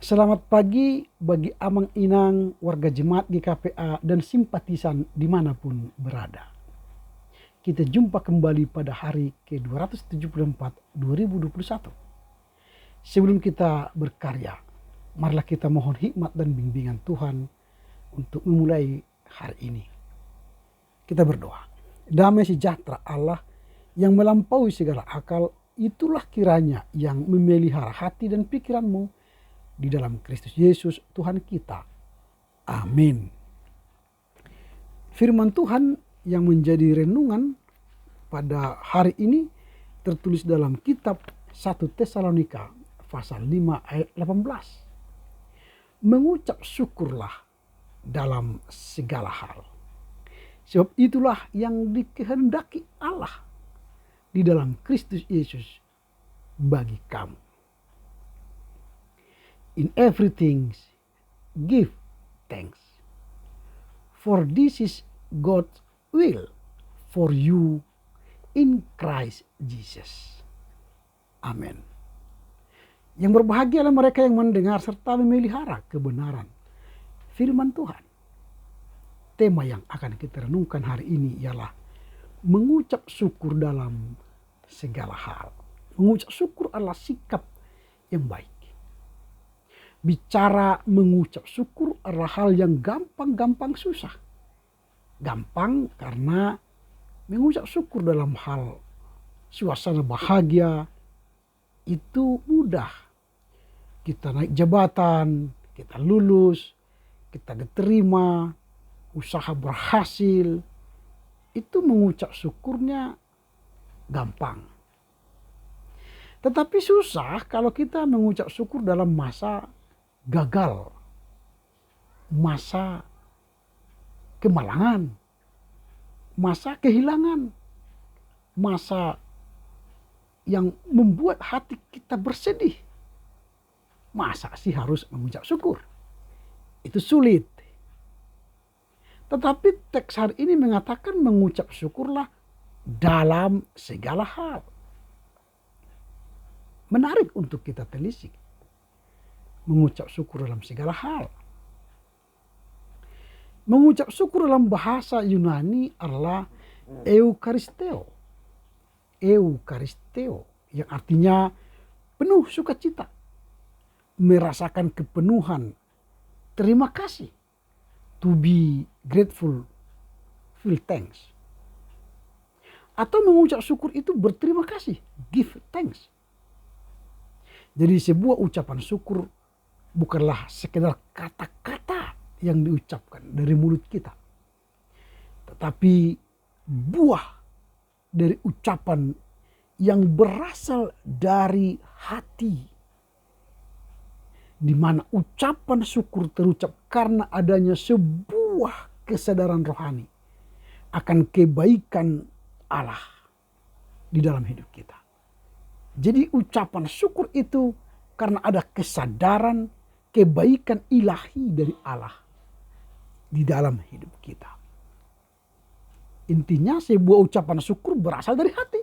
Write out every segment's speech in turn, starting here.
Selamat pagi bagi Amang Inang, warga jemaat GKPA, dan simpatisan dimanapun berada. Kita jumpa kembali pada hari ke-274 2021. Sebelum kita berkarya, marilah kita mohon hikmat dan bimbingan Tuhan untuk memulai hari ini. Kita berdoa. Damai sejahtera Allah yang melampaui segala akal, itulah kiranya yang memelihara hati dan pikiranmu di dalam Kristus Yesus Tuhan kita. Amin. Firman Tuhan yang menjadi renungan pada hari ini tertulis dalam kitab 1 Tesalonika pasal 5 ayat 18. Mengucap syukurlah dalam segala hal, sebab itulah yang dikehendaki Allah di dalam Kristus Yesus bagi kamu. In everything give thanks, for this is God's will for you in Christ Jesus. Amin. Yang berbahagialah mereka yang mendengar serta memelihara kebenaran firman Tuhan. Tema yang akan kita renungkan hari ini ialah mengucap syukur dalam segala hal. Mengucap syukur adalah sikap yang baik. Bicara mengucap syukur adalah hal yang gampang susah. Gampang karena mengucap syukur dalam hal suasana bahagia itu mudah. Kita naik jabatan, kita lulus, kita diterima, usaha berhasil. Itu mengucap syukurnya gampang. Tetapi susah kalau kita mengucap syukur dalam masa gagal, masa kemalangan, masa kehilangan, masa yang membuat hati kita bersedih. Masa sih harus mengucap syukur? Itu sulit. Tetapi teks hari ini mengatakan mengucap syukurlah dalam segala hal. Menarik untuk kita telisik. Mengucap syukur dalam segala hal. Mengucap syukur dalam bahasa Yunani adalah eukaristeo. Eukaristeo yang artinya penuh sukacita. Merasakan kepenuhan. Terima kasih. To be grateful. Feel thanks. Atau mengucap syukur itu berterima kasih. Give thanks. Jadi sebuah ucapan syukur bukanlah sekedar kata-kata yang diucapkan dari mulut kita. Tetapi buah dari ucapan yang berasal dari hati. Di mana ucapan syukur terucap karena adanya sebuah kesadaran rohani akan kebaikan Allah di dalam hidup kita. Jadi ucapan syukur itu karena ada kesadaran kebaikan ilahi dari Allah di dalam hidup kita. Intinya sebuah ucapan syukur berasal dari hati.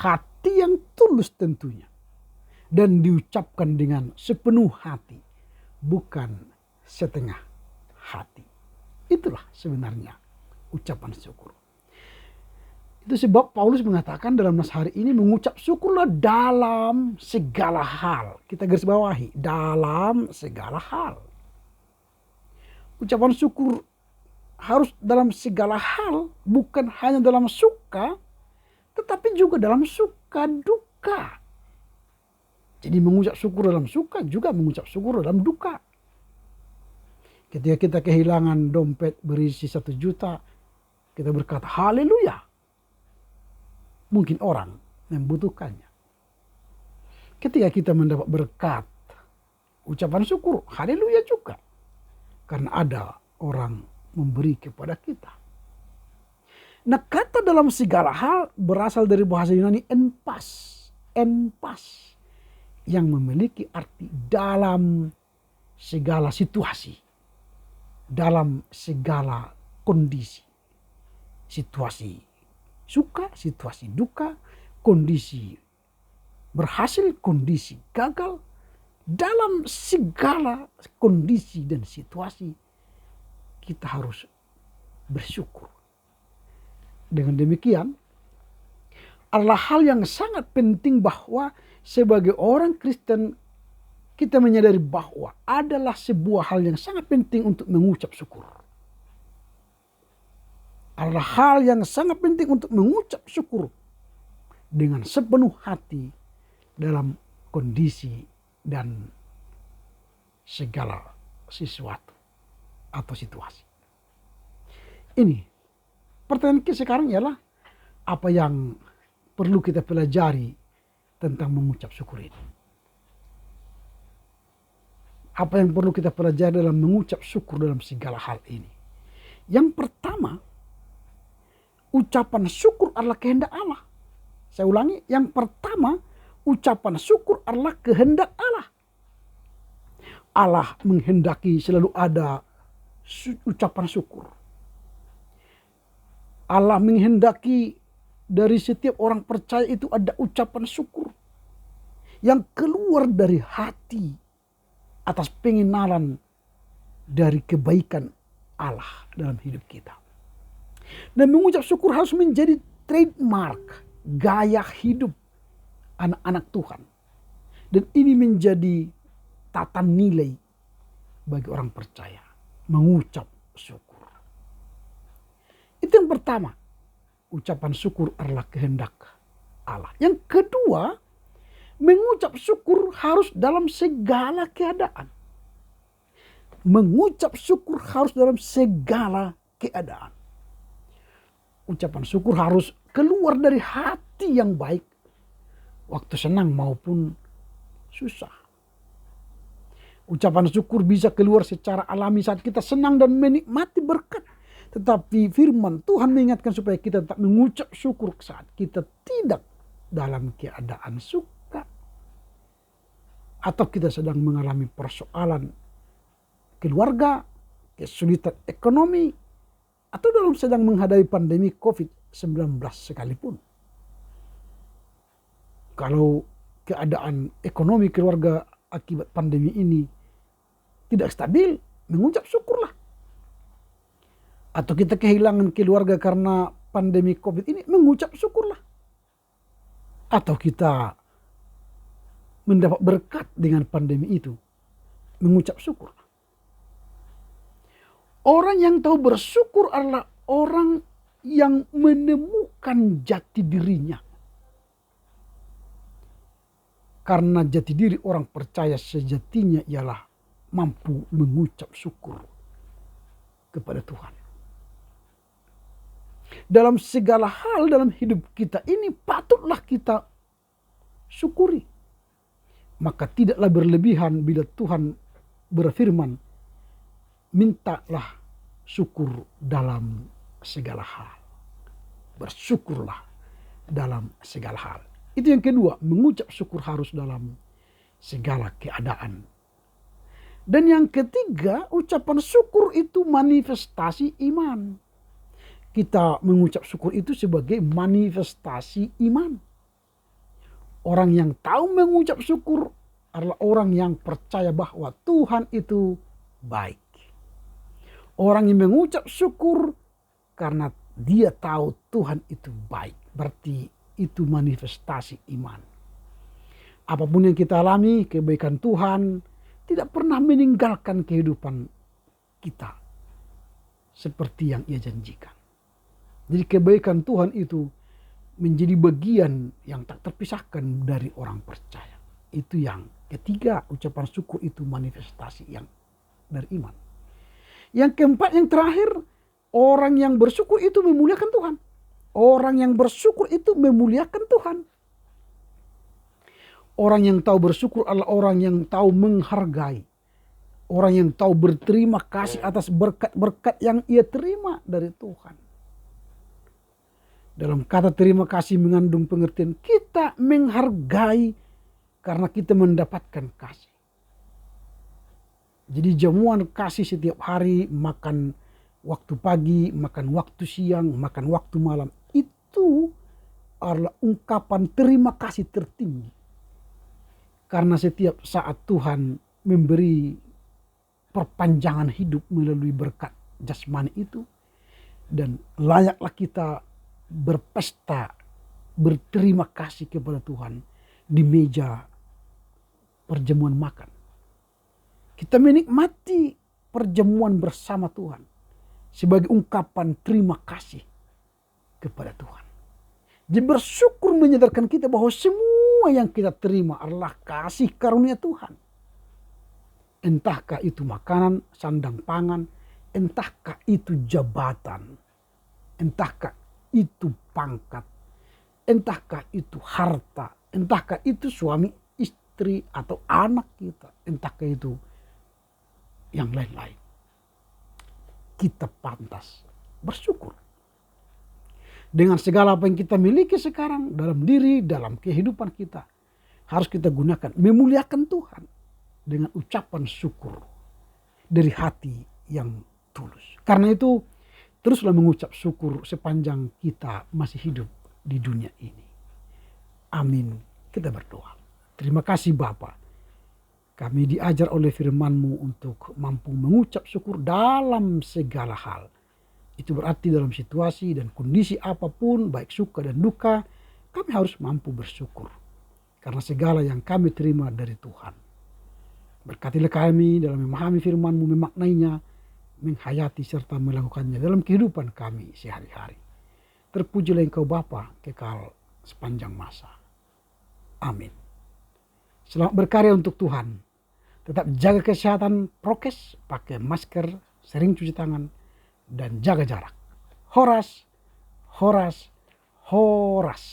Hati yang tulus tentunya. Dan diucapkan dengan sepenuh hati. Bukan setengah hati. Itulah sebenarnya ucapan syukur. Itu sebab Paulus mengatakan dalam nas hari ini mengucap syukurlah dalam segala hal. Kita garis bawahi, dalam segala hal. Ucapan syukur harus dalam segala hal, bukan hanya dalam suka, tetapi juga dalam suka duka. Jadi mengucap syukur dalam suka juga mengucap syukur dalam duka. Ketika kita kehilangan dompet berisi 1 juta, kita berkata haleluya. Mungkin orang membutuhkannya. Ketika kita mendapat berkat, ucapan syukur, haleluya juga. Karena ada orang memberi kepada kita. Nah, kata dalam segala hal berasal dari bahasa Yunani enpas. Enpas. Yang memiliki arti dalam segala situasi. Dalam segala kondisi. Situasi suka, situasi duka, kondisi berhasil, kondisi gagal, dalam segala kondisi dan situasi kita harus bersyukur. Dengan demikian adalah hal yang sangat penting bahwa sebagai orang Kristen kita menyadari bahwa adalah sebuah hal yang sangat penting untuk mengucap syukur. Adalah hal yang sangat penting untuk mengucap syukur dengan sepenuh hati dalam kondisi dan segala sesuatu atau situasi. Ini pertanyaan kita sekarang ialah apa yang perlu kita pelajari tentang mengucap syukur ini. Apa yang perlu kita pelajari dalam mengucap syukur dalam segala hal ini. Yang pertama, ucapan syukur adalah kehendak Allah. Saya ulangi, yang pertama, ucapan syukur adalah kehendak Allah. Allah menghendaki selalu ada ucapan syukur. Allah menghendaki dari setiap orang percaya itu ada ucapan syukur yang keluar dari hati atas pengenalan dari kebaikan Allah dalam hidup kita. Dan mengucap syukur harus menjadi trademark, gaya hidup anak-anak Tuhan. Dan ini menjadi tata nilai bagi orang percaya, mengucap syukur. Itu yang pertama, ucapan syukur adalah kehendak Allah. Yang kedua, mengucap syukur harus dalam segala keadaan. Mengucap syukur harus dalam segala keadaan. Ucapan syukur harus keluar dari hati yang baik, waktu senang maupun susah. Ucapan syukur bisa keluar secara alami saat kita senang dan menikmati berkat. Tetapi firman Tuhan mengingatkan supaya kita tetap mengucap syukur saat kita tidak dalam keadaan suka. Atau kita sedang mengalami persoalan keluarga, kesulitan ekonomi, atau dalam sedang menghadapi pandemi COVID-19 sekalipun. Kalau keadaan ekonomi keluarga akibat pandemi ini tidak stabil, mengucap syukurlah. Atau kita kehilangan keluarga karena pandemi COVID ini, mengucap syukurlah. Atau kita mendapat berkat dengan pandemi itu, mengucap syukur. Orang yang tahu bersyukur adalah orang yang menemukan jati dirinya. Karena jati diri orang percaya sejatinya ialah mampu mengucap syukur kepada Tuhan. Dalam segala hal dalam hidup kita ini patutlah kita syukuri. Maka tidaklah berlebihan bila Tuhan berfirman, mintalah syukur dalam segala hal. Bersyukurlah dalam segala hal. Itu yang kedua, mengucap syukur harus dalam segala keadaan. Dan yang ketiga, ucapan syukur itu manifestasi iman. Kita mengucap syukur itu sebagai manifestasi iman. Orang yang tahu mengucap syukur adalah orang yang percaya bahwa Tuhan itu baik. Orang yang mengucap syukur karena dia tahu Tuhan itu baik. Berarti itu manifestasi iman. Apapun yang kita alami, kebaikan Tuhan tidak pernah meninggalkan kehidupan kita seperti yang Ia janjikan. Jadi kebaikan Tuhan itu menjadi bagian yang tak terpisahkan dari orang percaya. Itu yang ketiga, ucapan syukur itu manifestasi yang dari iman. Yang keempat, yang terakhir, orang yang bersyukur itu memuliakan Tuhan. Orang yang bersyukur itu memuliakan Tuhan. Orang yang tahu bersyukur adalah orang yang tahu menghargai. Orang yang tahu berterima kasih atas berkat-berkat yang ia terima dari Tuhan. Dalam kata terima kasih mengandung pengertian kita menghargai karena kita mendapatkan kasih. Jadi jamuan kasih setiap hari, makan waktu pagi, makan waktu siang, makan waktu malam, itu adalah ungkapan terima kasih tertinggi. Karena setiap saat Tuhan memberi perpanjangan hidup melalui berkat jasmani itu. Dan layaklah kita berpesta, berterima kasih kepada Tuhan di meja perjamuan makan. Kita menikmati perjamuan bersama Tuhan sebagai ungkapan terima kasih kepada Tuhan. Jadi bersyukur menyadarkan kita bahwa semua yang kita terima adalah kasih karunia Tuhan. Entahkah itu makanan, sandang pangan, entahkah itu jabatan, entahkah itu pangkat, entahkah itu harta, entahkah itu suami, istri, atau anak kita, entahkah itu yang lain-lain. Kita pantas bersyukur. Dengan segala apa yang kita miliki sekarang dalam diri, dalam kehidupan kita, harus kita gunakan memuliakan Tuhan dengan ucapan syukur dari hati yang tulus. Karena itu teruslah mengucap syukur sepanjang kita masih hidup di dunia ini. Amin. Kita berdoa. Terima kasih Bapa. Kami diajar oleh firman-Mu untuk mampu mengucap syukur dalam segala hal. Itu berarti dalam situasi dan kondisi apapun, baik suka dan duka, kami harus mampu bersyukur. Karena segala yang kami terima dari Tuhan. Berkatilah kami dalam memahami firman-Mu, memaknainya, menghayati serta melakukannya dalam kehidupan kami sehari-hari. Terpujilah Engkau Bapa kekal sepanjang masa. Amin. Selamat berkarya untuk Tuhan. Tetap jaga kesehatan, prokes, pakai masker, sering cuci tangan, dan jaga jarak. Horas, horas, horas.